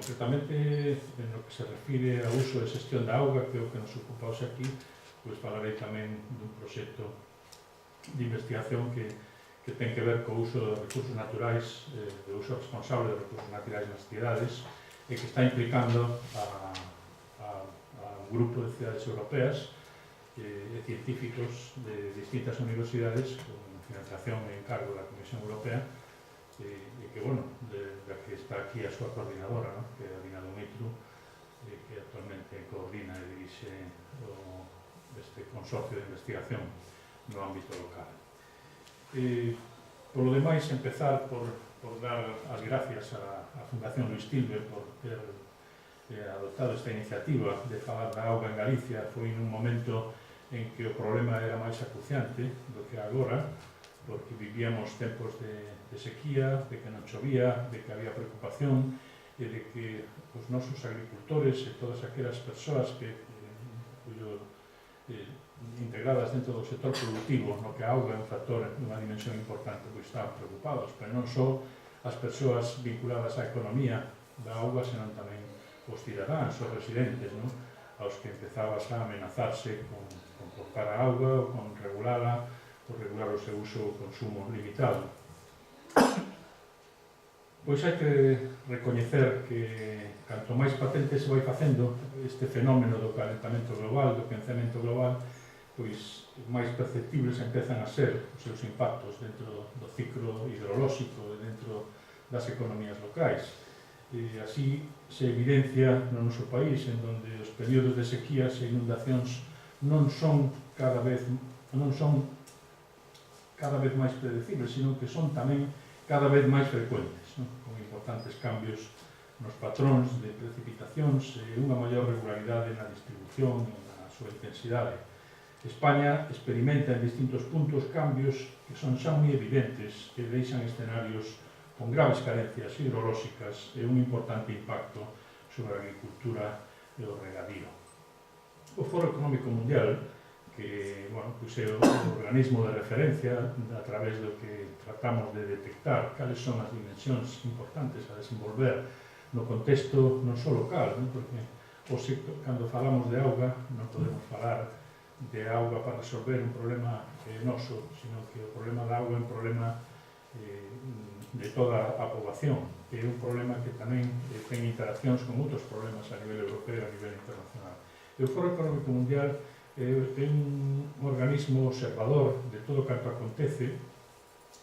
concretamente, en lo que se refire ao uso e xestión da auga, que é o que nos ocupa hoxe aquí, pois falarei tamén dun proxecto de investigación que ten que ver co uso dos recursos naturais, de uso responsable dos recursos naturais nas cidades, e que está implicando a un grupo de cidades europeas e científicos de distintas universidades con financiación e encargo da Comisión Europea, e que, bueno, da que está aquí a súa coordinadora, que é a Dina Dumitru, que actualmente coordina e dirixe este consorcio de investigación no ámbito local. Polo demais, empezar por dar as gracias á Fundación Luís Tilbe por ter adoptado esta iniciativa de falar da auga en Galicia. Foi nun momento en que o problema era máis acuciante do que agora, porque vivíamos tempos de sequía, de que non chovía, de que había preocupación e de que os nosos agricultores e todas aquelas persoas integradas dentro do sector productivo, no que a auga é un factor dunha dimensión importante, pois estaban preocupados, pero non só as persoas vinculadas á economía da auga, senón tamén os cidadáns, os residentes, aos que empezabas a amenazarse con cortar a auga ou con regulala, ou regular o seu uso ou consumo limitado. Pois hai que recoñecer que canto máis patente se vai facendo este fenómeno do calentamento global, do quencemento global, pois máis perceptibles empezan a ser os seus impactos dentro do ciclo hidrolóxico e dentro das economías locais. E así se evidencia no noso país, en donde os períodos de sequías e inundacións non son cada vez máis predecibles, sino que son tamén cada vez máis frecuentes, con importantes cambios nos patróns de precipitacións e unha maior regularidade na distribución e na súa intensidade. España experimenta en distintos puntos cambios que son xa moi evidentes e deixan escenarios con graves carencias hidrolóxicas e un importante impacto sobre a agricultura e o regadío. O Foro Económico Mundial, que é o organismo de referencia a través do que tratamos de detectar cales son as dimensións importantes a desenvolver no contexto non só local, porque cando falamos de auga non podemos falar de auga para resolver un problema noso, sino que o problema da auga é un problema de toda a poboación, é un problema que tamén ten interaccións con outros problemas a nivel europeo e a nivel internacional. E o Foro Económico Mundial é un organismo observador de todo canto acontece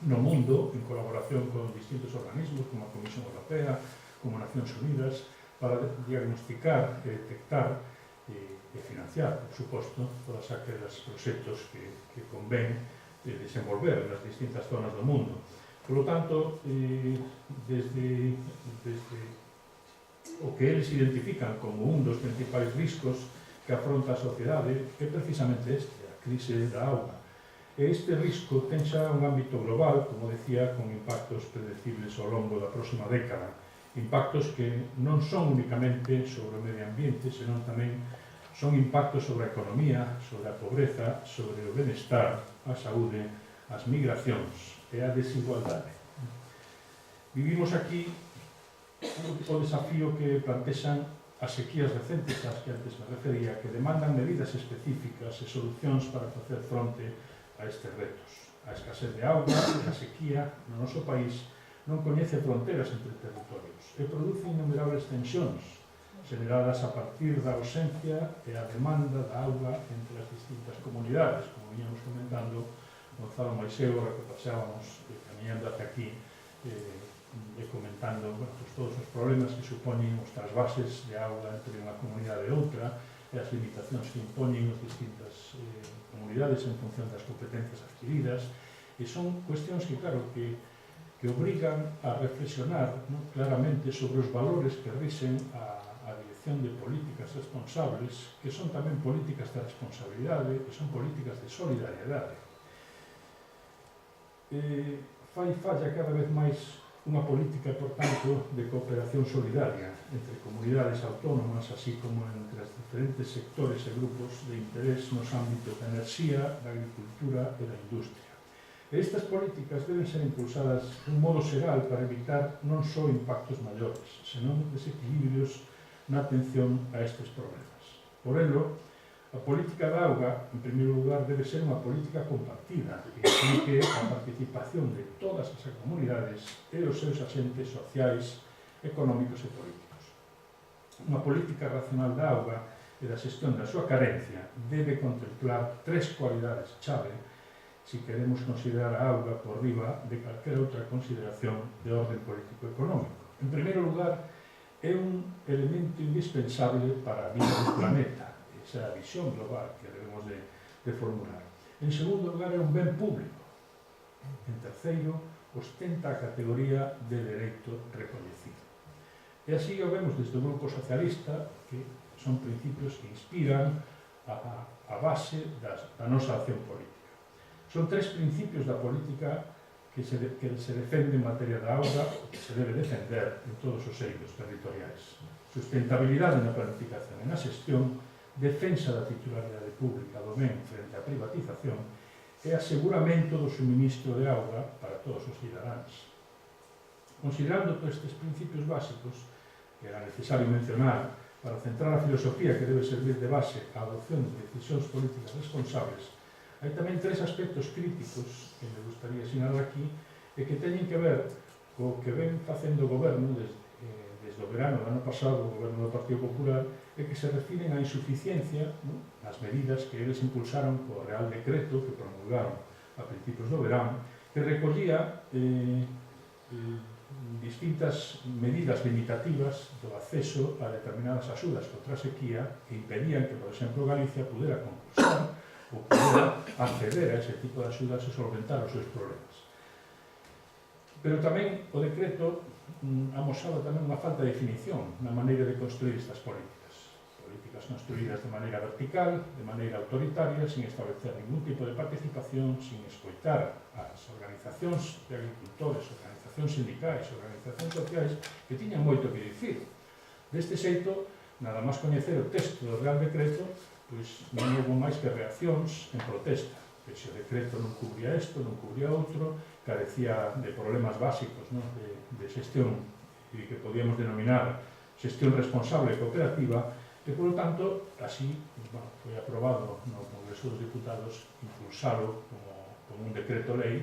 no mundo, en colaboración con distintos organismos como a Comisión Europea, como Nacións Unidas, para diagnosticar e detectar e financiar, por suposto, todas aqueles proxectos que convén desenvolver nas distintas zonas do mundo. Por lo tanto, desde o que eles identifican como un dos principais riscos que afronta a sociedade é precisamente este, a crise da auga. E este risco ten xa un ámbito global, como decía, con impactos predecibles ao longo da próxima década. Impactos que non son únicamente sobre o medio ambiente, senón tamén son impactos sobre a economía, sobre a pobreza, sobre o benestar, a saúde, as migracións e a desigualdade. Vivimos aquí o desafío que plantexan as sequías recentes ás que antes me refería, que demandan medidas específicas e solucións para facer fronte a estes retos. A escasez de auga e a sequía no noso país non coñece fronteras entre territorios e produce innumerables tensións generadas a partir da ausencia e a demanda da auga entre as distintas comunidades, como viñamos comentando Gonzalo Maiseu, ahora que pasábamos camiñando hacia aquí e comentando todos os problemas que supoñen os trasvases de auga entre unha comunidade e outra e as limitacións que impoñen as distintas comunidades en función das competencias adquiridas, e son cuestións que, claro, que obrigan a reflexionar claramente sobre os valores que rixen a dirección de políticas responsables, que son tamén políticas de responsabilidade, que son políticas de solidariedade. Fai falla cada vez máis unha política, por tanto, de cooperación solidaria entre comunidades autónomas, así como entre os diferentes sectores e grupos de interés nos ámbitos da enerxía, da agricultura e da industria. Estas políticas deben ser impulsadas dun modo xeral para evitar non só impactos maiores, senón desequilibrios na atención a estes problemas. Por ello, a política da auga, en primeiro lugar, debe ser unha política compartida que implique a participación de todas as comunidades e os seus axentes sociais, económicos e políticos. Unha política racional da auga e da xestión da súa carencia debe contemplar tres cualidades chave se queremos considerar a auga por riba de calquera outra consideración de orden político-económico. En primeiro lugar, é un elemento indispensable para a vida do planeta. Esa é a visión global que debemos de formular. En segundo lugar, é un ben público. En terceiro, ostenta a categoría de dereito recoñecido. E así o vemos desde o Grupo Socialista, que son principios que inspiran a base da nosa acción política. Son tres principios da política que se defende en materia da auga e que se debe defender en todos os eidos territoriais. Sustentabilidade na planificación e na xestión, defensa da titularidade pública do ben frente á privatización e aseguramento do suministro de auga para todos os cidadáns. Considerando todos estes principios básicos, que era necesario mencionar para centrar a filosofía que debe servir de base á adopción de decisións políticas responsables, hai tamén tres aspectos críticos que me gustaría sinalar aquí e que teñen que ver co que ven facendo o goberno desde o verano do ano pasado, o goberno do Partido Popular, e que se refiren á insuficiencia nas medidas que eles impulsaron co Real Decreto que promulgaron a principios do verano, que recollía distintas medidas limitativas do acceso a determinadas axudas contra a sequía que impedían que, por exemplo, Galicia pudera concursar ou pudera acceder a ese tipo de axudas e solventar os seus problemas. Pero tamén o decreto amosaba tamén unha falta de definición na maneira de construir estas políticas. Políticas construídas de maneira vertical, de maneira autoritaria, sin establecer ningún tipo de participación, sin escoitar as organizacións de agricultores, organizacións sindicais, organizacións sociais, que tiñan moito que dicir. Deste xeito, nada máis coñecer o texto do Real Decreto, pois non houve máis que reaccións en protesta. Que se o decreto non cubría isto, non cubría outro, carecía de problemas básicos de xestión que podíamos denominar xestión responsable e cooperativa, e, por lo tanto, así foi aprobado no Congreso dos Diputados impulsalo como un decreto-lei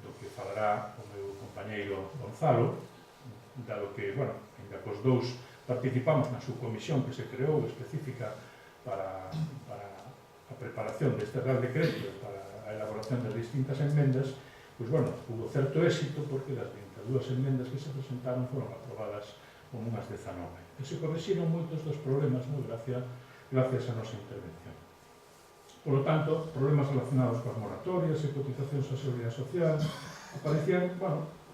do que falará o meu compañeiro Gonzalo, dado que, ainda cos dous participamos na subcomisión que se creou específica para a preparación deste Real Decreto e para a elaboración das distintas enmendas, pois, hubo certo éxito porque das 22 enmendas que se presentaron foron aprobadas con unhas 19. E se correxiron moitos dos problemas gracias á nosa intervención. Por lo tanto, problemas relacionados coas moratorias e cotizacións á Seguridade Social aparecían,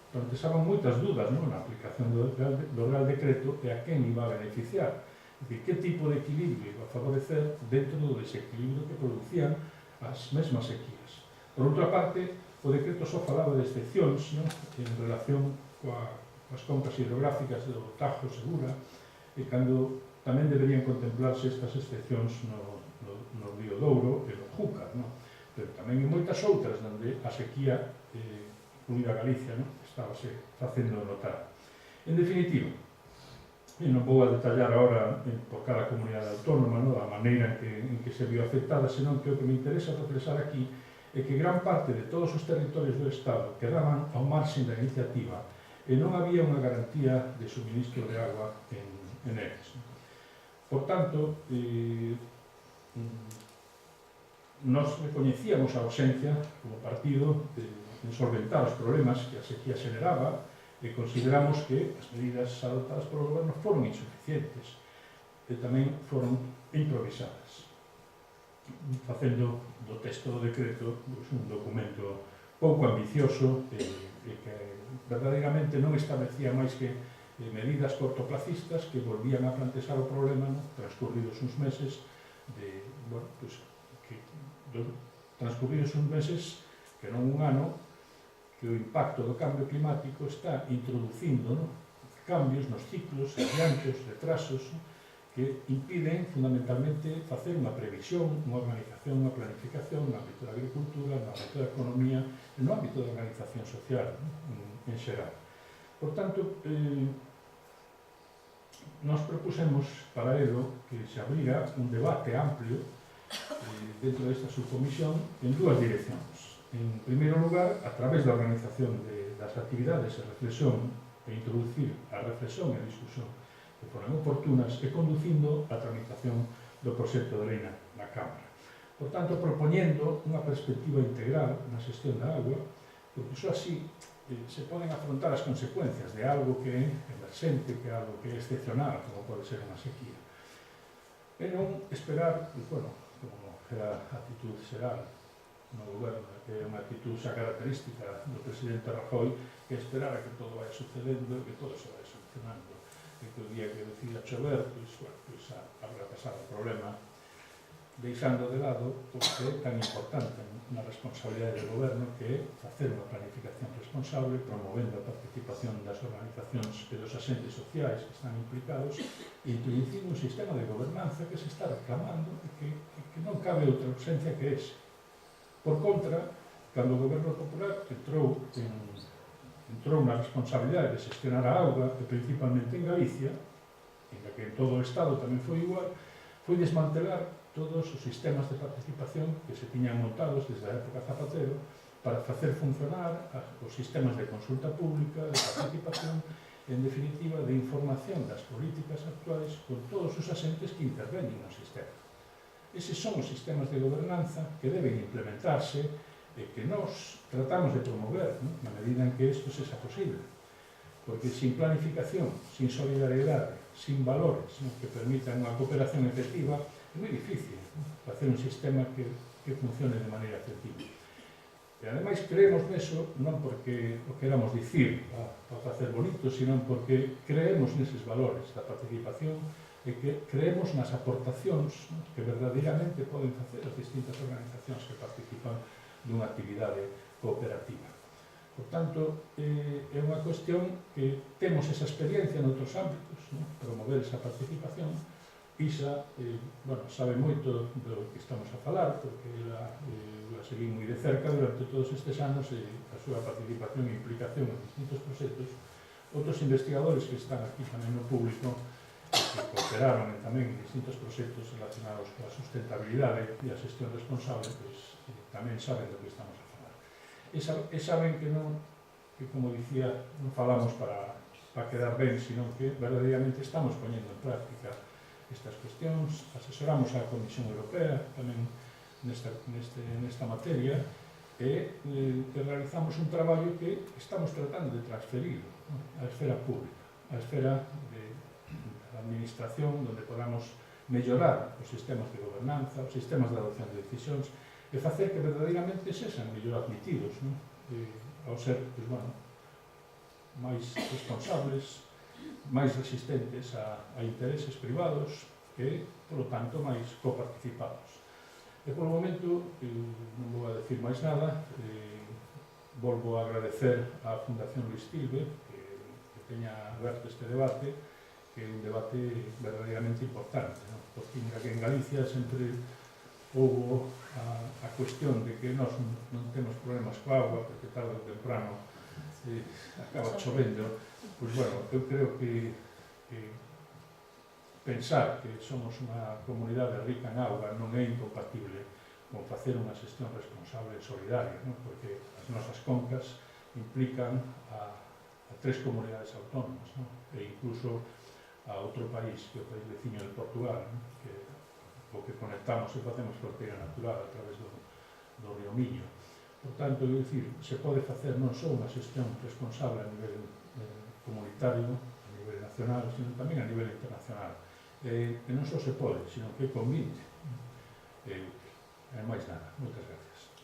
planteaban moitas dúdas na aplicación do Real Decreto e a quen iba a beneficiar. É dicir, que tipo de equilibrio iba a favorecer dentro do desequilibrio que producían as mesmas sequías. Por outra parte, o decreto só falaba de excepcións en relación coas concas hidrográficas do Tajo, Segura, e cando tamén deberían contemplarse estas excepcións no Río Douro e no Júcar, pero tamén en moitas outras onde a sequía, incluída Galicia, estábase facendo notar. En definitiva, e non vou a detallar agora por cada comunidade autónoma a maneira en que se viu afectada, senón que o que me interesa reflexar aquí é que gran parte de todos os territorios do Estado quedaban ao marxen da iniciativa e non había unha garantía de suministro de agua en eles. Por tanto, nos recoñecíamos a ausencia como partido de solventar os problemas que a sequía xeneraba e consideramos que as medidas adoptadas polo goberno foron insuficientes e tamén foron improvisadas, facendo do texto do decreto un documento pouco ambicioso e que verdadeiramente non establecía máis que medidas cortoplacistas que volvían a plantear o problema transcurridos uns meses transcurridos uns meses que non un ano, que o impacto do cambio climático está introducindo cambios nos ciclos, adiantos, retrasos, que impiden fundamentalmente facer unha previsión, unha organización, unha planificación no ámbito da agricultura, no ámbito da economía e no ámbito da organización social en xeral. Por tanto, nos propusemos para ello que se abriga un debate amplio dentro desta subcomisión en dúas direccións. En primeiro lugar, a través da organización das actividades e reflexión e introducir a reflexión e a discusión que foran oportunas e conducindo a tramitación do proxecto de lei na Cámara. Por tanto, propoñendo unha perspectiva integral na xestión da agua, porque só así se poden afrontar as consecuencias de algo que é emerxente, que é algo que é excepcional, como pode ser unha sequía. E non esperar, bueno, como é a actitud xeral no goberno, que é unha actitud xa característica do presidente Rajoy, que esperar a que todo vai sucedendo e que todo se vai solucionando. E que o día que decida chover, pois habrá pasado o problema, deixando de lado o que é tan importante na responsabilidade do goberno, que é facer unha planificación responsable, promovendo a participación das organizacións e dos asentes sociais que están implicados e introducindo un sistema de gobernanza que se está reclamando e que non cabe outra ausencia que ese. Por contra, cando o goberno popular entrou na responsabilidade de xestionar a auga, e principalmente en Galicia, en la que en todo o Estado tamén foi igual, foi desmantelar todos os sistemas de participación que se tiñan montados desde a época Zapatero para facer funcionar os sistemas de consulta pública, de participación, en definitiva, de información das políticas actuais con todos os asentes que intervenen no sistema. Eses son os sistemas de gobernanza que deben implementarse e que nós tratamos de promover, na medida en que isto sexa posible. Porque sin planificación, sin solidariedade, sin valores que permitan unha cooperación efectiva, é moi difícil facer un sistema que funcione de maneira efectiva. E ademais creemos neso non porque o queramos dicir para facer bonito, sino porque creemos neses valores da participación e que creemos nas aportacións que verdadeiramente poden facer as distintas organizacións que participan dunha actividade cooperativa. Por tanto, é unha cuestión que temos esa experiencia noutros ámbitos, promover esa participación. Isa, sabe moito do que estamos a falar, porque ela seguí moi de cerca durante todos estes anos e a súa participación e implicación en distintos proxectos. Outros investigadores que están aquí tamén no público, que cooperaron tamén en distintos proxectos relacionados coa sustentabilidade e a xestión responsable, tamén saben do que estamos a falar. E saben que non, que como dicía, non falamos para quedar ben, sino que verdadeiramente estamos poñendo en práctica estas cuestións, asesoramos á Comisión Europea tamén nesta materia e realizamos un traballo que estamos tratando de transferir á esfera pública, á esfera da administración, onde podamos mellorar os sistemas de gobernanza, os sistemas de adopción de decisións e facer que verdadeiramente sexan mellor admitidos, ao ser máis responsables, máis resistentes a intereses privados e, polo tanto, máis coparticipados. E, polo momento, non vou a decir máis nada, volvo a agradecer á Fundación Luís Tilbe que teña aberto este debate, que é un debate verdadeiramente importante, porque mira que en Galicia sempre houve a cuestión de que nós non temos problemas coa agua, porque tarde ou temprano acaba chovendo. Pois, eu creo que pensar que somos unha comunidade rica en auga non é incompatible con facer unha xestión responsable e solidaria, porque as nosas concas implican a 3 comunidades autónomas, e incluso a outro país, que é o país veciño de Portugal, que o que conectamos e facemos fronteira natural a través do río Miño. Por tanto, se pode facer non só unha xestión responsable a nivel comunitario, a nivel nacional, sino tamén a nivel internacional. E non só se pode, sino que convite. E máis nada. Moitas gracias.